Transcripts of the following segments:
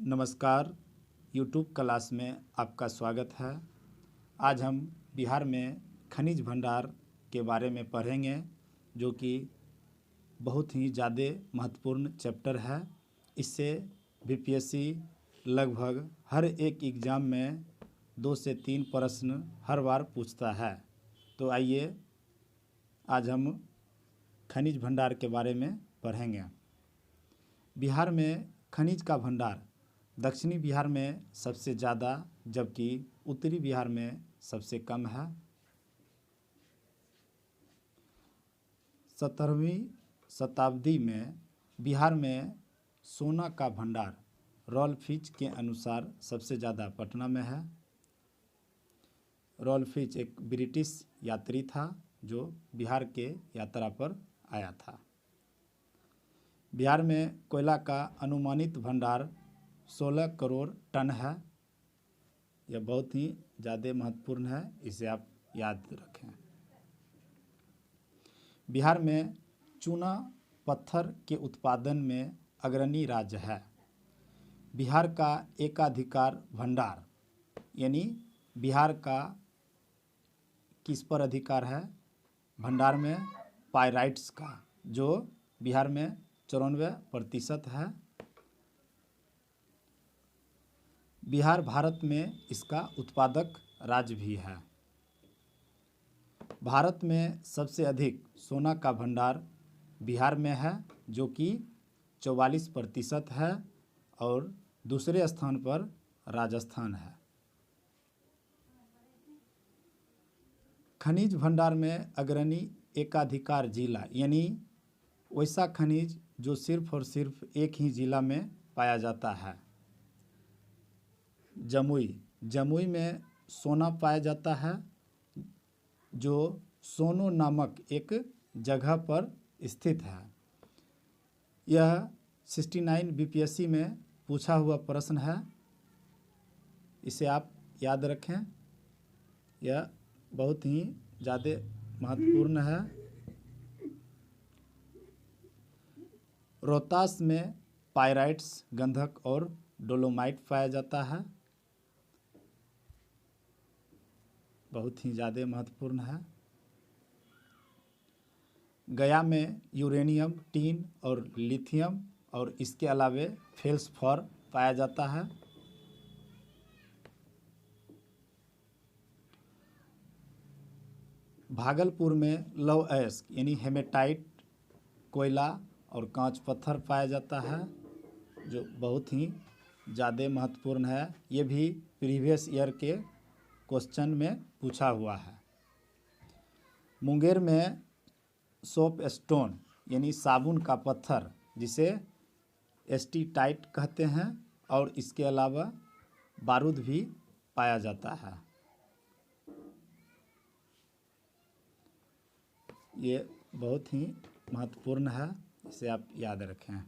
नमस्कार। YouTube class में आपका स्वागत है। आज हम बिहार में खनिज भंडार के बारे में पढ़ेंगे, जो कि बहुत ही ज़्यादा महत्वपूर्ण चैप्टर है। इससे बीपीएससी लगभग हर एक एग्ज़ाम में 2 से 3 प्रश्न हर बार पूछता है। तो आइए आज हम खनिज भंडार के बारे में पढ़ेंगे। बिहार में खनिज का भंडार दक्षिणी बिहार में सबसे ज़्यादा, जबकि उत्तरी बिहार में सबसे कम है। 17वीं शताब्दी में बिहार में सोना का भंडार रॉल्फ फिच के अनुसार सबसे ज़्यादा पटना में है। रॉल्फ फिच एक ब्रिटिश यात्री था जो बिहार के यात्रा पर आया था। बिहार में कोयला का अनुमानित भंडार 16 करोड़ टन है। यह बहुत ही ज़्यादा महत्वपूर्ण है, इसे आप याद रखें। बिहार में चूना पत्थर के उत्पादन में अग्रणी राज्य है। बिहार का एकाधिकार भंडार यानी बिहार का किस पर अधिकार है? भंडार में पाइराइट्स का, जो बिहार में 94% है। बिहार भारत में इसका उत्पादक राज्य भी है। भारत में सबसे अधिक सोना का भंडार बिहार में है, जो कि 44% है, और दूसरे स्थान पर राजस्थान है। खनिज भंडार में अग्रणी एकाधिकार जिला यानी वैसा खनिज जो सिर्फ और सिर्फ एक ही जिला में पाया जाता है। जमुई में सोना पाया जाता है, जो सोनो नामक एक जगह पर स्थित है। यह 69 बीपीएससी में पूछा हुआ प्रश्न है, इसे आप याद रखें। यह बहुत ही ज़्यादा महत्वपूर्ण है। रोहतास में पाइराइट्स, गंधक और डोलोमाइट पाया जाता है, बहुत ही ज़्यादा महत्वपूर्ण है। गया में यूरेनियम, टीन और लिथियम और इसके अलावे फेल्सफॉर पाया जाता है। भागलपुर में लौह अयस्क यानी हेमेटाइट, कोयला और कांच पत्थर पाया जाता है, जो बहुत ही ज़्यादा महत्वपूर्ण है। ये भी प्रीवियस ईयर के क्वेश्चन में पूछा हुआ है। मुंगेर में सोप स्टोन यानी साबुन का पत्थर, जिसे एस्टीटाइट कहते हैं, और इसके अलावा बारूद भी पाया जाता है। ये बहुत ही महत्वपूर्ण है, इसे आप याद रखें।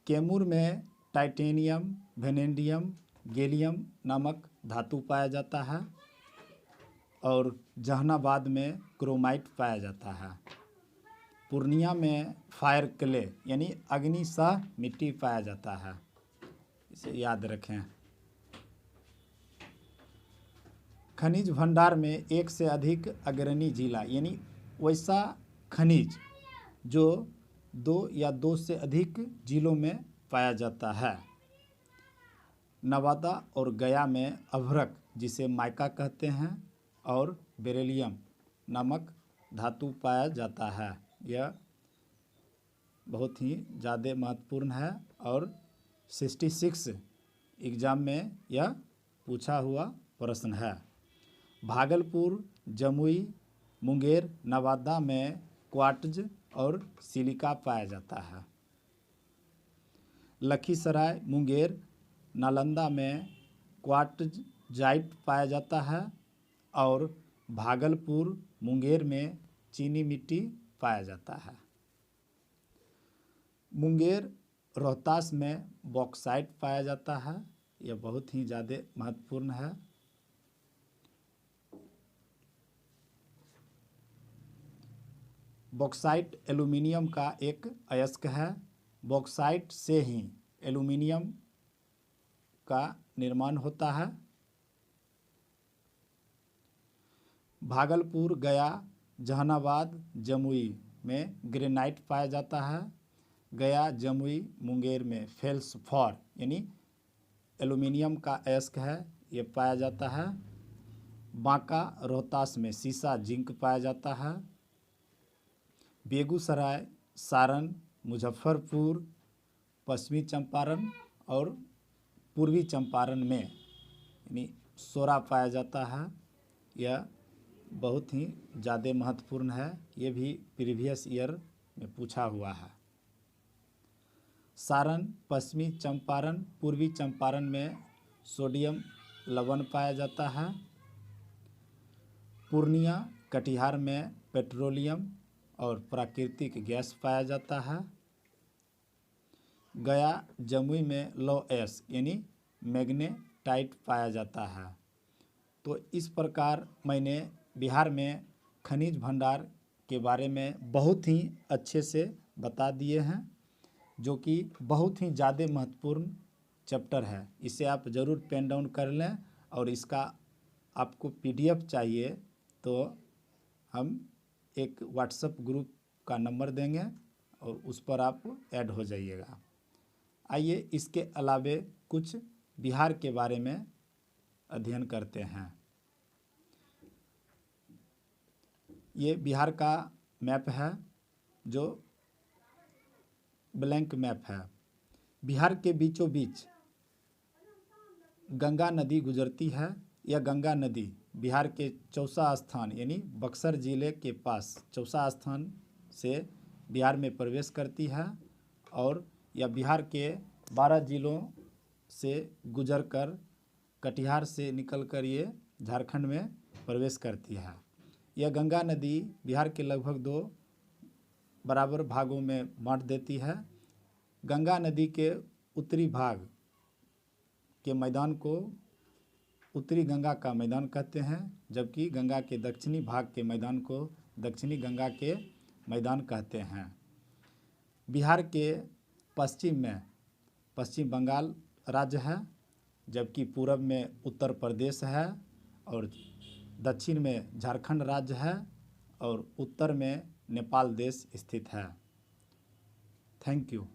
कैमूर में टाइटेनियम, वेनेडियम, गैलियम नामक धातु पाया जाता है, और जहानाबाद में क्रोमाइट पाया जाता है। पूर्णिया में फायर क्ले यानी अग्निसह मिट्टी पाया जाता है, इसे याद रखें। खनिज भंडार में एक से अधिक अग्रणी जिला यानी वैसा खनिज जो 2 या 2 से अधिक जिलों में पाया जाता है। नवादा और गया में अभ्रक, जिसे माइका कहते हैं, और बेरिलियम नामक धातु पाया जाता है। यह बहुत ही ज़्यादा महत्वपूर्ण है, और 66 एग्ज़ाम में यह पूछा हुआ प्रश्न है। भागलपुर, जमुई, मुंगेर, नवादा में क्वार्ट्ज और सिलिका पाया जाता है। लखीसराय, मुंगेर, नालंदा में क्वार्ट्जाइट पाया जाता है, और भागलपुर, मुंगेर में चीनी मिट्टी पाया जाता है। मुंगेर, रोहतास में बॉक्साइट पाया जाता है, यह बहुत ही ज़्यादा महत्वपूर्ण है। बॉक्साइट एल्यूमिनियम का एक अयस्क है। बॉक्साइट से ही एल्युमिनियम का निर्माण होता है। भागलपुर, गया, जहानाबाद, जमुई में ग्रेनाइट पाया जाता है। गया, जमुई, मुंगेर में फेल्सफॉर यानी एल्युमिनियम का अयस्क है, ये पाया जाता है। बांका, रोहतास में सीसा, जिंक पाया जाता है। बेगूसराय, सारण, मुजफ्फरपुर, पश्चिमी चंपारण और पूर्वी चंपारण में यानी सोरा पाया जाता है। यह बहुत ही ज़्यादा महत्वपूर्ण है, ये भी प्रीवियस ईयर में पूछा हुआ है। सारण, पश्चिमी चंपारण, पूर्वी चंपारण में सोडियम लवण पाया जाता है। पूर्णिया, कटिहार में पेट्रोलियम और प्राकृतिक गैस पाया जाता है। गया, जमुई में लौह अयस्क यानी मैग्नेटाइट पाया जाता है। तो इस प्रकार मैंने बिहार में खनिज भंडार के बारे में बहुत ही अच्छे से बता दिए हैं, जो कि बहुत ही ज़्यादा महत्वपूर्ण चैप्टर है। इसे आप ज़रूर पेन डाउन कर लें और इसका आपको PDF चाहिए तो हम एक व्हाट्सएप ग्रुप का नंबर देंगे और उस पर आप ऐड हो जाइएगा। आइए इसके अलावे कुछ बिहार के बारे में अध्ययन करते हैं। ये बिहार का मैप है, जो ब्लैंक मैप है। बिहार के बीचों बीच गंगा नदी गुजरती है। यह गंगा नदी बिहार के चौसा स्थान यानी बक्सर जिले के पास चौसा स्थान से बिहार में प्रवेश करती है और यह बिहार के 12 जिलों से गुजरकर कटिहार से निकलकर ये झारखंड में प्रवेश करती है। यह गंगा नदी बिहार के लगभग 2 बराबर भागों में बांट देती है। गंगा नदी के उत्तरी भाग के मैदान को उत्तरी गंगा का मैदान कहते हैं, जबकि गंगा के दक्षिणी भाग के मैदान को दक्षिणी गंगा के मैदान कहते हैं। बिहार के पश्चिम में पश्चिम बंगाल राज्य है, जबकि पूरब में उत्तर प्रदेश है और दक्षिण में झारखंड राज्य है और उत्तर में नेपाल देश स्थित है। Thank you.